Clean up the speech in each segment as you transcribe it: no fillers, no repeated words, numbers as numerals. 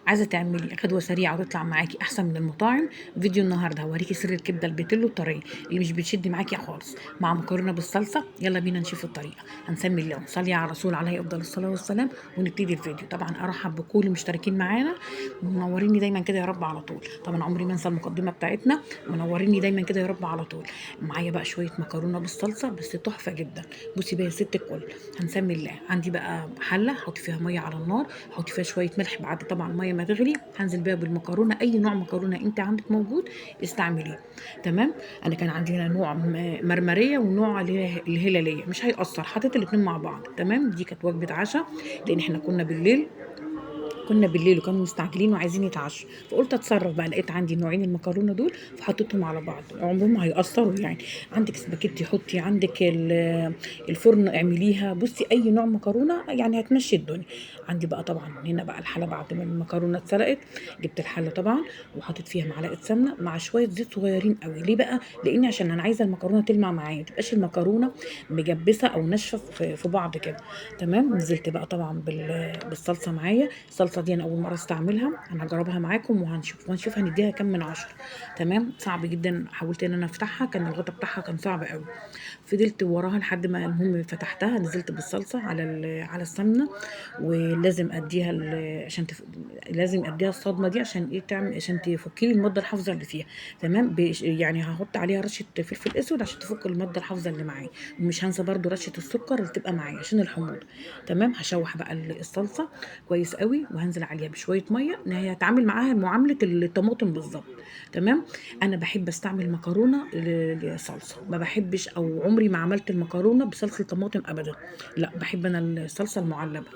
عايزه تعملي غدوه سريعه وتطلع معاكي احسن من المطاعم؟ فيديو النهارده هوريكي سر الكبده البيتلو الطريه اللي مش بتشد معاكي خالص مع مكرونه بالصلصه. يلا بينا نشوف الطريقه. هنسمي الله ونصلي على الرسول عليه افضل الصلاه والسلام ونبتدي الفيديو. طبعا ارحب بكل المشتركين معانا، منوريني دايما كده يا رب على طول. طبعا عمري ما انسى المقدمه بتاعتنا، منوريني دايما كده يا رب على طول. معايا بقى شويه مكرونه بالصلصه بس تحفه جدا. بصي بقى يا ست الكل، هنسمي الله. عندي بقى حله حط فيها ميه على النار، حطي فيها شويه ملح بعد طبعا الميه ما تغلي. هنزل بيها بالمكرونه، اي نوع مكرونه انت عندك موجود استعمليه. تمام. انا كان عندي هنا نوع مرمريه ونوع الهلاليه، مش هيأثر، حطيت الاتنين مع بعض. تمام. دي كانت وجبه عشاء لان احنا كنا بالليل وكانوا مستعجلين وعايزين يتعشوا، فقلت اتصرف بقى. لقيت عندي نوعين المكرونه دول فحطيتهم على بعض، عمرهم ما هيأثروا يعني. عندك سباكيتي حطي، عندك الفرن اعمليها. بصي اي نوع مكرونه يعني هتمشي الدنيا. عندي بقى طبعا هنا بقى الحله بعد ما المكرونه اتسلقت. جبت الحله طبعا وحطيت فيها معلقه سمنه مع شويه زيت صغيرين قوي. ليه بقى؟ لان عشان انا عايزه المكرونه تلمع معايا، ما تبقاش المكرونه مجبسه او ناشفه في بعض كده. تمام. نزلت بقى طبعا بالصلصه معايا. الصلصه دي انا اول مره استعملها، انا هجربها معاكم وهنشوف هنديها كام من 10. تمام. صعب جدا، حاولت ان انا افتحها، كان الغطا بتاعها كان صعب قوي. فضلت وراها لحد ما المهم فتحتها، نزلت بالصلصه على السمنه. ولازم اديها لازم اديها الصدمه دي عشان ايه؟ تعمل عشان تفكي لي الماده الحافظه اللي فيها. تمام. يعني هحط عليها رشه فلفل اسود عشان تفك الماده الحافظه اللي معايا. ومش هنسى برده رشه السكر اللي تبقى معايا عشان الحموضه. تمام. هشوح بقى الصلصه كويس قوي وهنزل عليها بشويه ميه ان هي هتعامل معاها معامله الطماطم بالظبط. تمام. انا بحب استعمل مكرونه لصلصه، ما بحبش او عمري ما عملت المكرونه بصلصه طماطم ابدا. لا، بحب انا الصلصه المعلبه.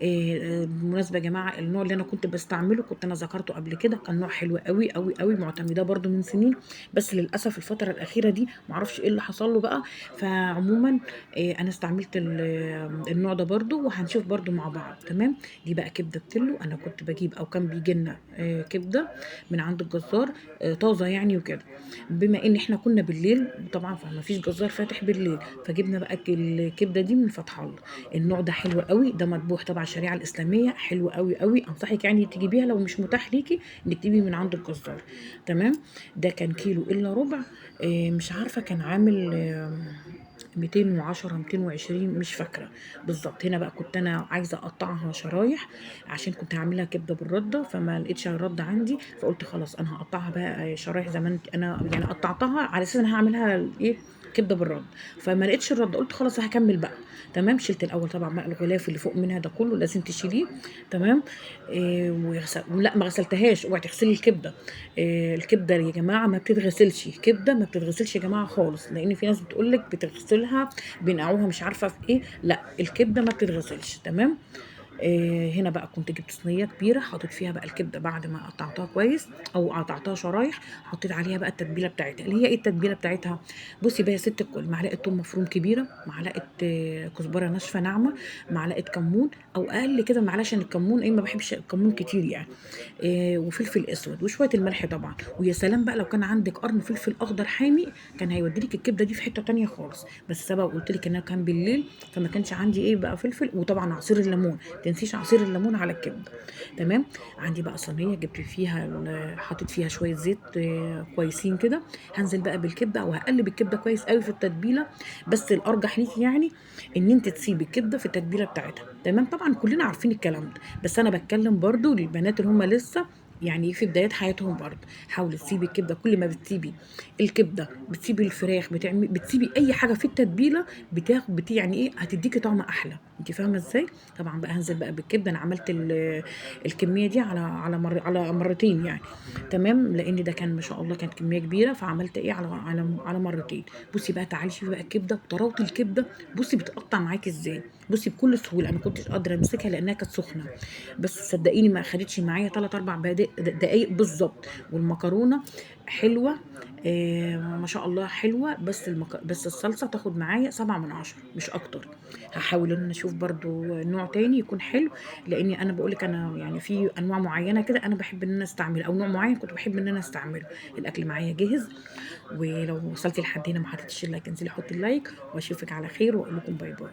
بالمناسبه يا جماعه، النوع اللي انا كنت بستعمله كنت انا ذكرته قبل كده، كان نوع حلو قوي قوي قوي، معتمده برده من سنين. بس للاسف الفتره الاخيره دي معرفش ايه اللي حصل له بقى. فعموما انا استعملت النوع ده برده وهنشوف برده مع بعض. تمام. دي بقى كبده بتلو، انا كنت بجيب او كان بيجي لنا كبده من عند الجزار طازه يعني وكده. بما ان احنا كنا بالليل طبعا فما فيش جزار فاتح بالليل، فجبنا بقى الكبده دي من فتح الله. النوع ده حلو قوي، ده مطبوخ تبع الشريعه الاسلاميه، حلو قوي قوي. انصحك يعني تجيبيها لو مش متاح ليكي انك تجيبي من عند الجزار. تمام. ده كان كيلو الا ربع. مش عارفه كان عامل 210 220 مش فاكره بالظبط. هنا بقى كنت انا عايزه اقطعها شرايح عشان كنت هعملها كبده بالرده، فما لقيتش الرده عندي، فقلت خلاص انا هقطعها بقى شرايح زي ما انا يعني قطعتها على اساس انا هعملها ايه؟ كبده بالرد. فما لقيتش الرد، قلت خلاص هكمل بقى. تمام. شلت الاول طبعا بقى الغلاف اللي فوق منها ده كله لازم تشيليه. تمام. لا ما غسلتهاش، اوعي تغسلي الكبده. الكبده يا جماعه ما بتتغسلش، كبده ما بتتغسلش يا جماعه خالص، لان في ناس بتقول لك بتغسلها بينقعوها مش عارفه في ايه. لا، الكبده ما بتتغسلش. تمام. هنا بقى كنت جبت صينيه كبيره، حطيت فيها بقى الكبده بعد ما قطعتها كويس او قطعتها شرايح. حطيت عليها بقى التتبيله بتاعتها، اللي هي ايه التتبيله بتاعتها؟ بصي بقى يا ست الكل، معلقه ثوم مفروم كبيره، معلقه كزبره ناشفه ناعمه، معلقه كمون او اقل كده معلقه عشان الكمون ايه، ما بحبش الكمون كتير يعني. وفلفل اسود وشويه الملح طبعا. ويا سلام بقى لو كان عندك قرن فلفل اخضر حامي، كان هيوديلك الكبده دي في حته تانية خالص. بس سبب قلت لك انها كان بالليل فما كانش عندي ايه بقى فلفل. وطبعا عصير الليمون، تنسيش عصير الليمون على الكبده. تمام. عندي بقى صينيه جبت فيها حطيت فيها شويه زيت كويسين كده. هنزل بقى بالكبده او هقلب الكبده كويس قوي في التتبيله. بس الارجح ليكي يعني ان انت تسيبي الكبده في التتبيله بتاعتها. تمام. طبعا كلنا عارفين الكلام ده، بس انا بتكلم برضو للبنات اللي هم لسه يعني في بدايات حياتهم برضه. حاولي تسيبي الكبده، كل ما بتسيبي الكبده بتسيبي الفراخ بتسيبي اي حاجه في التتبيله بتاخد يعني ايه، هتديكي طعم احلى. انت فاهمه ازاي؟ طبعا بقى هنزل بقى بالكبده. انا عملت الكميه دي على مرتين يعني. تمام. لان ده كان ما شاء الله كانت كميه كبيره، فعملت ايه على مرتين. بصي بقى تعالي شوفي بقى الكبده وطراوه الكبده. بصي بتقطع معاكي ازاي، بصي بكل سهوله. انا ما كنتش قادره امسكها لانها كانت سخنه. بس صدقيني ما خدتش معايا 3 4 دقايق بالظبط. والمكرونه حلوه. ما شاء الله حلوه. بس الصلصه تاخد معايا 7 من 10 مش اكتر. هحاول ان انا اشوف برضو نوع تاني يكون حلو. لاني انا بقولك انا يعني في انواع معينه كده انا بحب ان انا استعمل، او نوع معين كنت بحب ان انا استعمله. الاكل معايا جاهز. ولو وصلتي لحد هنا ما حطيتش اللايك انزلي حطي اللايك، واشوفك على خير واقول لكم باي باي.